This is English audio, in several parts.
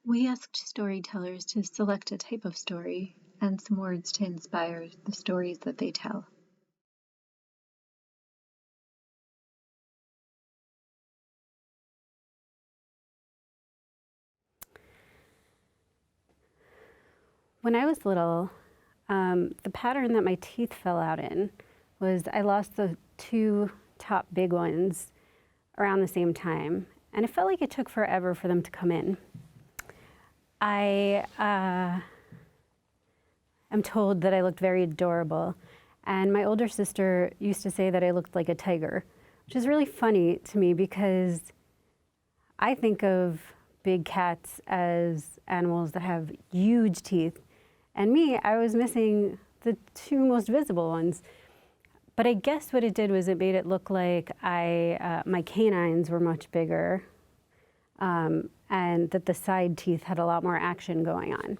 We asked storytellers to select a type of story and some words to inspire the stories that they tell. When I was little, the pattern that my teeth fell out in was I lost the two top big ones around the same time, and it felt like it took forever for them to come in. I am told that I looked very adorable, and my older sister used to say that I looked like a tiger, which is really funny to me because I think of big cats as animals that have huge teeth. And me, I was missing the two most visible ones. But I guess what it did was it made it look like my canines were much bigger, and that the side teeth had a lot more action going on.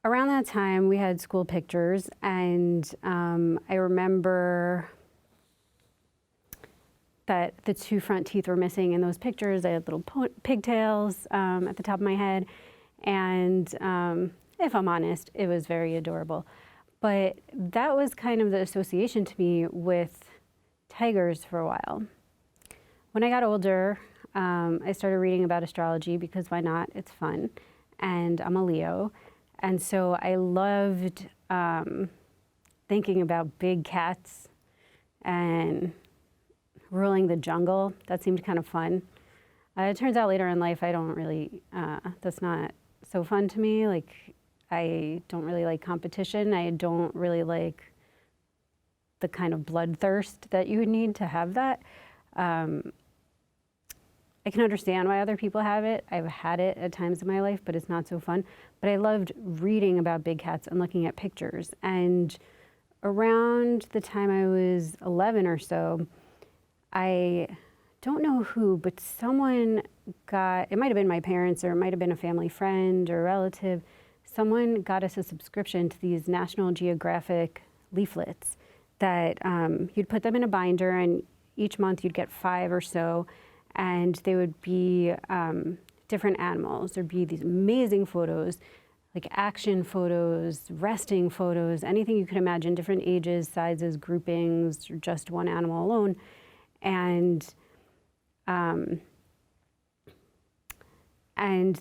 Around that time, we had school pictures, and I remember that the two front teeth were missing in those pictures. I had little pigtails at the top of my head, and if I'm honest, it was very adorable. But that was kind of the association to me with tigers for a while. When I got older, I started reading about astrology because why not? It's fun. And I'm a Leo. And so I loved thinking about big cats and ruling the jungle. That seemed kind of fun. It turns out later in life, I don't really, that's not so fun to me. Like, I don't really like competition. I don't really like the kind of bloodthirst that you would need to have that. I can understand why other people have it. I've had it at times in my life, but it's not so fun. But I loved reading about big cats and looking at pictures. And around the time I was 11 or so, I don't know who, but someone got, it might have been my parents or it might have been a family friend or relative, someone got us a subscription to these National Geographic leaflets that you'd put them in a binder, and each month you'd get 5 or so, and they would be different animals. There'd be these amazing photos, like action photos, resting photos, anything you could imagine, different ages, sizes, groupings, or just one animal alone. And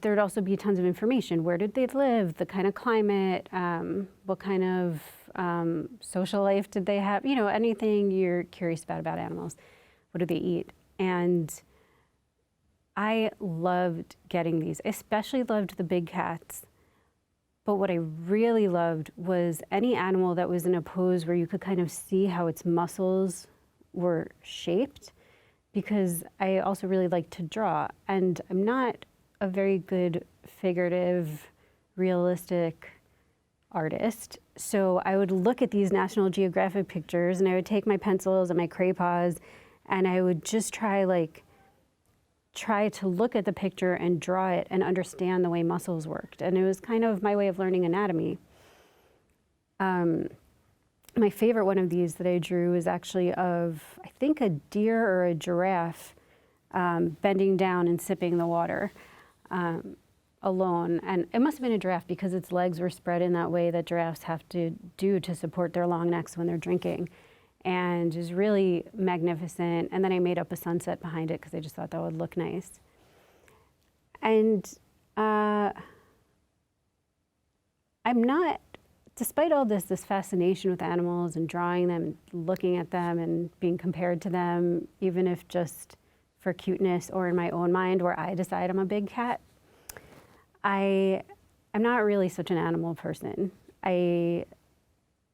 there'd also be tons of information. Where did they live? The kind of climate, what kind of social life did they have? You know, anything you're curious about animals. What do they eat? And I loved getting these. I especially loved the big cats. But what I really loved was any animal that was in a pose where you could kind of see how its muscles were shaped, because I also really like to draw. And I'm not a very good figurative, realistic artist. So I would look at these National Geographic pictures and I would take my pencils and my Crayolas and I would just try to look at the picture and draw it and understand the way muscles worked. And it was kind of my way of learning anatomy. My favorite one of these that I drew is actually of, I think, a deer or a giraffe bending down and sipping the water alone. And it must have been a giraffe because its legs were spread in that way that giraffes have to do to support their long necks when they're drinking. And it was really magnificent. And then I made up a sunset behind it because I just thought that would look nice. And I'm not, despite all this fascination with animals and drawing them, and looking at them and being compared to them, even if just for cuteness or in my own mind where I decide I'm a big cat, I'm not really such an animal person. I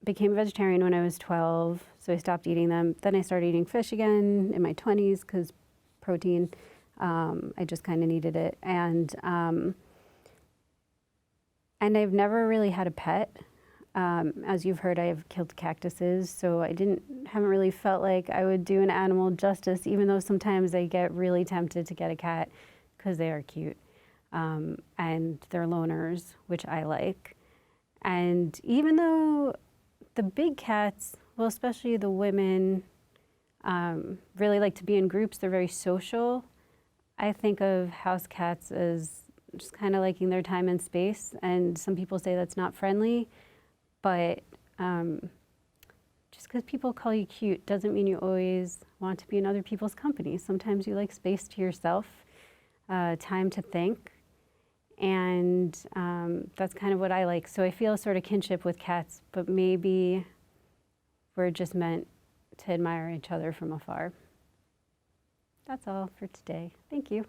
became a vegetarian when I was 12, so I stopped eating them. Then I started eating fish again in my 20s because protein, I just kind of needed it. And I've never really had a pet. As you've heard, I have killed cactuses, so I haven't really felt like I would do an animal justice, even though sometimes I get really tempted to get a cat because they are cute. And they're loners, which I like. And even though the big cats, well, especially the women, really like to be in groups, they're very social. I think of house cats as just kind of liking their time and space. And some people say that's not friendly, but just because people call you cute doesn't mean you always want to be in other people's company. Sometimes you like space to yourself, time to think, and that's kind of what I like. So I feel a sort of kinship with cats, but maybe we're just meant to admire each other from afar. That's all for today. Thank you.